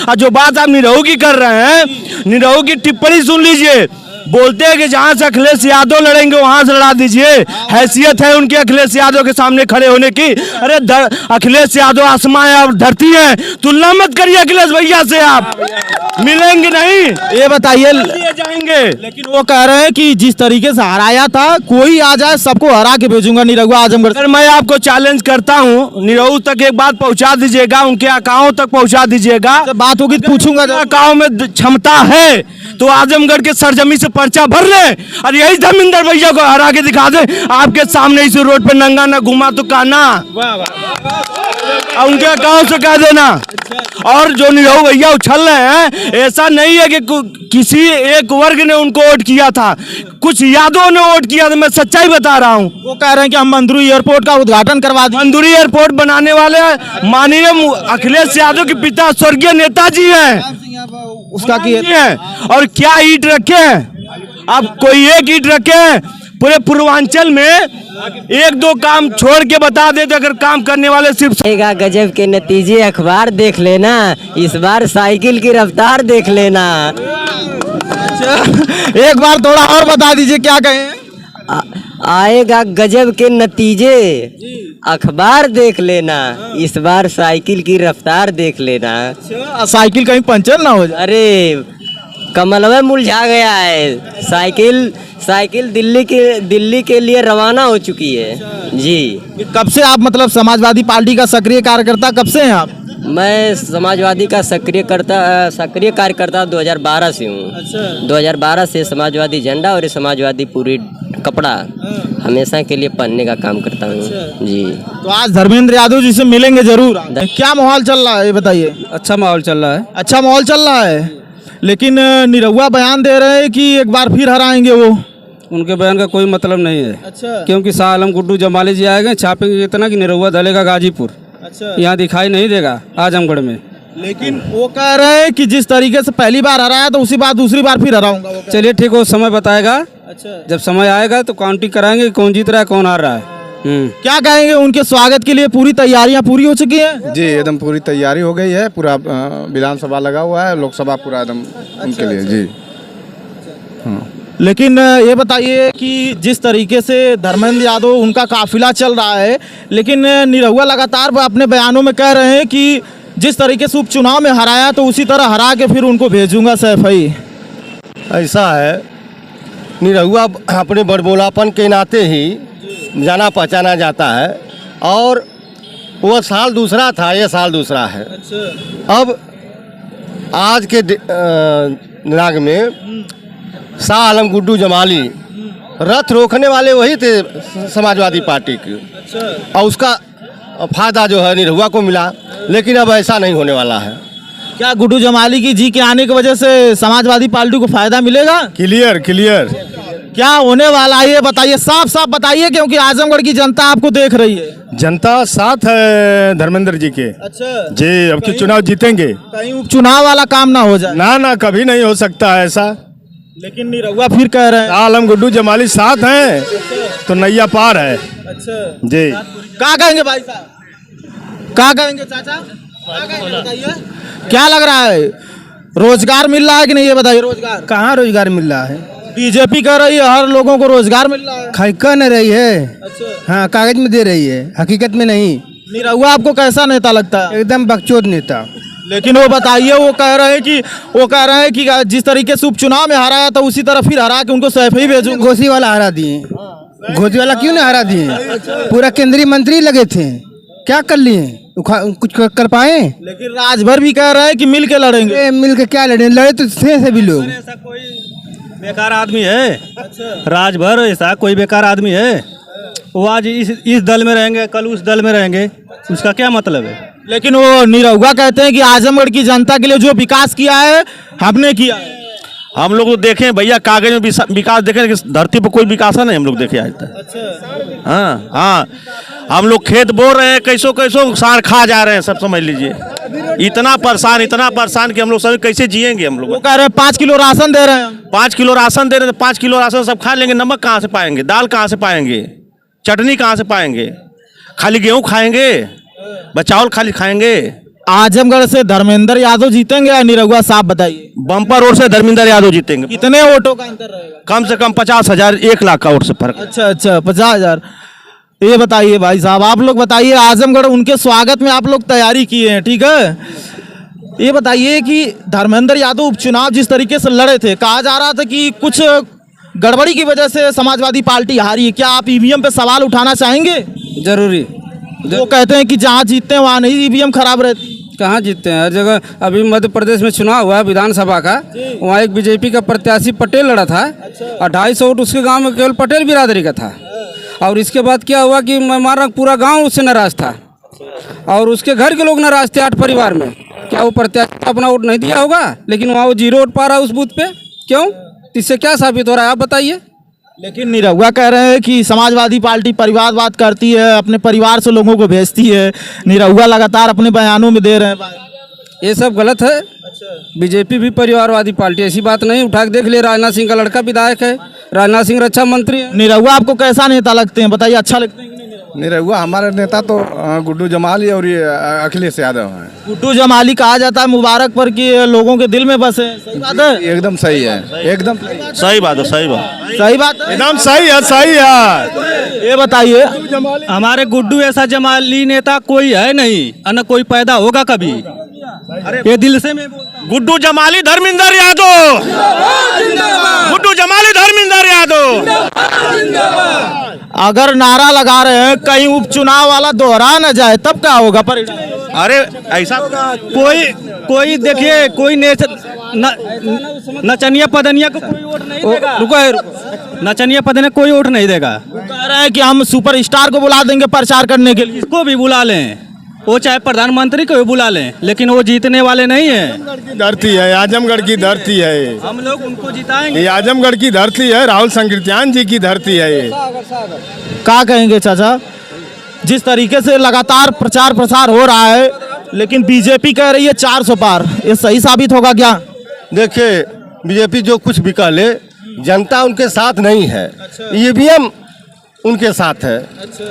और जो बात आप निरहू की कर रहे हैं, निरहू की टिप्पणी सुन लीजिए। बोलते हैं कि जहां से अखिलेश यादव लड़ेंगे वहां से लड़ा दीजिए। हैसियत है उनकी अखिलेश यादव के सामने खड़े होने की? अरे अखिलेश यादव आसमां है और धरती है, तुलना मत करिए अखिलेश भैया से। आप मिलेंगे नहीं, ये बताइए। जाएंगे। लेकिन वो कह रहे हैं कि जिस तरीके से हराया था, कोई आ जाए सबको हरा के भेजूंगा निरहुआ आजमगढ़। अगर मैं आपको चैलेंज करता हूं, निरहू तक एक बात पहुंचा दीजिएगा, उनके अकाउंट तक पहुंचा दीजिएगा। बात होगी तो पूछूंगा। अकाउंट में क्षमता है तो आजमगढ़ के सरजमी से पर्चा भर ले और यही धर्मेंद्र भैया को हरा के दिखा दे। आपके सामने इसी रोड पे नंगा ना घुमा तो कहना, उनके अकाउंट से कह देना। और जो निरहू भैया उछल रहे हैं, ऐसा नहीं है कि किसी एक वर्ग ने उनको वोट किया था, कुछ यादवों ने वोट किया था। मैं सच्चाई बता रहा हूँ। वो कह रहे हैं कि हम मंदुरी एयरपोर्ट का उद्घाटन करवा दें। मंदुरी एयरपोर्ट बनाने वाले माननीय अखिलेश यादव के पिता स्वर्गीय नेताजी हैं, उसका की है। और क्या ईंट रखे हैं? अब कोई एक ईंट रखे हैं? पूरे पूर्वांचल में एक दो काम छोड़ के बता देते अगर काम करने वाले सिर्फ। गजब के नतीजे अखबार देख लेना, इस बार साइकिल की रफ्तार देख लेना। एक बार थोड़ा और बता दीजिए क्या कहें। आएगा गजब के नतीजे अखबार देख लेना, इस बार साइकिल की रफ्तार देख लेना। साइकिल कहीं पंचर ना हो जाए। अरे कमलवा मुरझा गया है। साइकिल दिल्ली के लिए रवाना हो चुकी है जी। कब से आप मतलब समाजवादी पार्टी का सक्रिय कार्यकर्ता कब से हैं आप? मैं समाजवादी का सक्रिय कार्यकर्ता 2012 से हूँ। 2012 से समाजवादी झंडा और समाजवादी पूरी कपड़ा हमेशा के लिए पहनने का काम करता हूँ जी। तो आज धर्मेंद्र यादव जी से मिलेंगे जरूर। क्या माहौल चल रहा है ये बताइए। अच्छा माहौल चल रहा है। अच्छा माहौल चल रहा है, लेकिन निरहुआ बयान दे रहे हैं कि एक बार फिर हराएंगे वो। उनके बयान का कोई मतलब नहीं है। अच्छा। क्योंकि शाह आलम गुड्डू जमाली जी आएंगे, छापेंगे इतना कि निरहुआ दलेगा गाजीपुर। अच्छा। यहाँ दिखाई नहीं देगा आजमगढ़ में। लेकिन वो कह रहे हैं कि जिस तरीके से पहली बार हराया तो उसी बार दूसरी बार फिर हराऊंगा। चलिए ठीक हो, समय बताएगा। अच्छा। जब समय आएगा तो काउंटिंग कराएंगे कौन जीत रहा है कौन हार रहा है। क्या कहेंगे, उनके स्वागत के लिए पूरी तैयारियां पूरी हो चुकी हैं? जी एकदम पूरी तैयारी हो गई है। पूरा विधानसभा लगा हुआ है, लोकसभा पूरा एकदम उनके लिए जी। हाँ। लेकिन ये बताइए कि जिस तरीके से धर्मेंद्र यादव उनका काफिला चल रहा है, लेकिन निरहुआ लगातार अपने बयानों में कह रहे हैं कि जिस तरीके से उपचुनाव में हराया तो उसी तरह हरा के फिर उनको भेजूंगा सैफई। ऐसा है, निरहुआ अपने बड़बोलापन के नाते ही जाना पहचाना जाता है और वह साल दूसरा था, ये साल दूसरा है। अब आज के दिनांक में शाह आलम गुड्डू जमाली रथ रोकने वाले वही थे समाजवादी पार्टी की, और उसका फायदा जो है निरहुआ को मिला। लेकिन अब ऐसा नहीं होने वाला है। क्या गुड्डू जमाली की जी के आने की वजह से समाजवादी पार्टी को फायदा मिलेगा? क्लियर क्या होने वाला है ये बताइए, साफ साफ बताइए, क्योंकि आजमगढ़ की जनता आपको देख रही है। जनता साथ है धर्मेंद्र जी के। अच्छा जी, अब की चुनाव जीतेंगे। कहीं उपचुनाव वाला काम ना हो जाए। ना कभी नहीं हो सकता है ऐसा। लेकिन निरहुआ फिर कह रहे हैं आलम गुड्डू जमाली साथ हैं तो नैया पार है। अच्छा जी। क्या कहेंगे भाई साहब, क्या कहेंगे चाचा, क्या कहेंगे बताइए। क्या लग रहा है, रोजगार मिल रहा है कि नहीं ये बताइए। रोजगार कहाँ रोजगार मिल रहा है? बीजेपी कह रही है हर लोगों को रोजगार मिल रहा है। खैका न रही है। अच्छा। हाँ, कागज में दे रही है, हकीकत में नहीं। निरहुआ आपको कैसा नेता लगता है? एकदम बकचोद नेता। लेकिन वो बताइए, वो कह रहे हैं कि जिस तरीके से उपचुनाव में हराया था उसी तरह फिर हरा के उनको सैफई भेजूंगा। घोसी वाला हरा दिए। घोसी वाला क्यों नहीं हरा दिए? पूरा केंद्रीय मंत्री लगे थे, क्या कर लिए? कुछ कर पाए? लेकिन राजभर भी कह रहे हैं कि मिल के लड़ेंगे। मिल के क्या लड़े? लड़े तो थे सभी लोग। ऐसा कोई बेकार आदमी है? राजभर ऐसा कोई बेकार आदमी है? वो आज इस दल में रहेंगे, कल उस दल में रहेंगे, उसका क्या मतलब है? लेकिन वो निरहुआ कहते हैं कि आजमगढ़ की जनता के लिए जो विकास किया है हमने किया है। हम लोग तो देखें भैया, कागज में विकास देखें, लेकिन धरती पर कोई विकास है नहीं हम लोग देखे आज तक। हाँ, हम लोग खेत बो रहे हैं, कैसो सार खा जा रहे हैं, सब समझ लीजिए। इतना परेशान कि हम लोग सब कैसे जिएंगे। हम लोग वो कह रहे हैं 5 किलो राशन दे रहे हैं। 5 किलो राशन दे रहे हैं, 5 किलो राशन सब खा लेंगे, नमक कहाँ से पाएंगे, दाल कहाँ से पाएंगे, चटनी कहाँ से पाएंगे? खाली गेहूँ खाएंगे, चावल खाली खाएंगे? आजमगढ़ से धर्मेंद्र यादव जीतेंगे या निरहुआ साहब, बताइए। बम्पर वोट से धर्मेंद्र यादव जीतेंगे। कितने वोटों का अंतर रहेगा? कम से कम 50,000 1 लाख का वोट से फर्क है। अच्छा 50,000। ये बताइए भाई साहब, आप लोग बताइए, आजमगढ़ उनके स्वागत में आप लोग तैयारी किए हैं, ठीक है। ये बताइए कि धर्मेंद्र यादव उपचुनाव जिस तरीके से लड़े थे, कहा जा रहा था कि कुछ गड़बड़ी की वजह से समाजवादी पार्टी हारी है। क्या आप ईवीएम पे सवाल उठाना चाहेंगे? जरूरी। वो कहते हैं कि जहाँ जीतते हैं वहाँ नहीं, ईवीएम खराब रहती। कहाँ जीतते हैं, हर जगह। अभी मध्य प्रदेश में चुनाव हुआ विधानसभा का, वहाँ एक बीजेपी का प्रत्याशी पटेल लड़ा था और 250 वोट उसके गांव में केवल पटेल बिरादरी का था। और इसके बाद क्या हुआ कि मैं मान रहा पूरा गांव उससे नाराज था और उसके घर के लोग नाराज थे 8 परिवार में। क्या वो प्रत्याशी अपना वोट नहीं दिया होगा, लेकिन वहाँ वो 0 वोट पा रहा है उस बूथ पे, क्यों? इससे क्या साबित हो रहा है, आप बताइए। लेकिन निरहुआ कह रहे हैं कि समाजवादी पार्टी परिवारवाद करती है, अपने परिवार से लोगों को भेजती है। निरहुआ लगातार अपने बयानों में दे रहे हैं। ये सब गलत है। बीजेपी भी परिवारवादी पार्टी, ऐसी बात नहीं। उठा के देख ले, राजनाथ सिंह का लड़का विधायक है, राजनाथ सिंह रक्षा मंत्री है। निरहुआ आपको कैसा नेता लगते हैं, बताइए, अच्छा लगते हैं कि नहीं? निरहुआ हमारे नेता तो गुड्डू जमाली और ये अखिलेश यादव हैं। गुड्डू जमाली कहा जाता है मुबारक पर कि लोगों के दिल में बसे, सही बात है? एकदम सही है, एकदम सही बात है, सही बात, सही बात है, एकदम सही है, सही है। ये बताइए, हमारे गुड्डू ऐसा जमाली नेता कोई है नहीं, और न कोई पैदा होगा कभी। ये दिल से मैं बोलता हूं। गुड्डू जमाली धर्मेंद्र यादव, गुड्डू जमाली धर्मेंद्र यादव। अगर नारा लगा रहे हैं कहीं उपचुनाव वाला दोहरा न जाए तब क्या होगा परिणाम? अरे ऐसा कोई देखिए, कोई नचनिया पदनिया को कोई वोट नहीं देगा। रुको, नचनिया पदनिया कोई वोट नहीं देगा। कह रहे हैं कि हम सुपरस्टार को बुला देंगे प्रचार करने के लिए। इसको भी बुला लें, वो चाहे प्रधानमंत्री को भी बुला लें, लेकिन वो जीतने वाले नहीं है। धरती है, आजमगढ़ की धरती है, हम लोग उनको जिताएंगे। ये आजमगढ़ की धरती है, राहुल संकृत्यान जी की धरती है ये। क्या कहेंगे चाचा, जिस तरीके से लगातार प्रचार प्रसार हो रहा है, लेकिन बीजेपी कह रही है 400 पार, ये सही साबित होगा क्या? देखिए, बीजेपी जो कुछ भी कह ले, जनता उनके साथ नहीं है। ईवीएम उनके साथ है,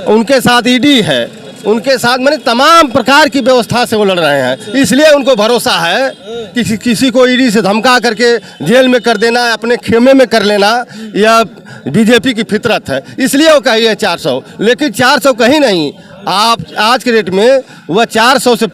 उनके साथ ईडी है, उनके साथ मैंने तमाम प्रकार की व्यवस्था से वो लड़ रहे हैं। इसलिए उनको भरोसा है कि किसी को ईडी से धमका करके जेल में कर देना, अपने खेमे में कर लेना, या बीजेपी की फितरत है। इसलिए वो कही है 400, लेकिन 400 कहीं नहीं। आप आज के डेट में वह 400 से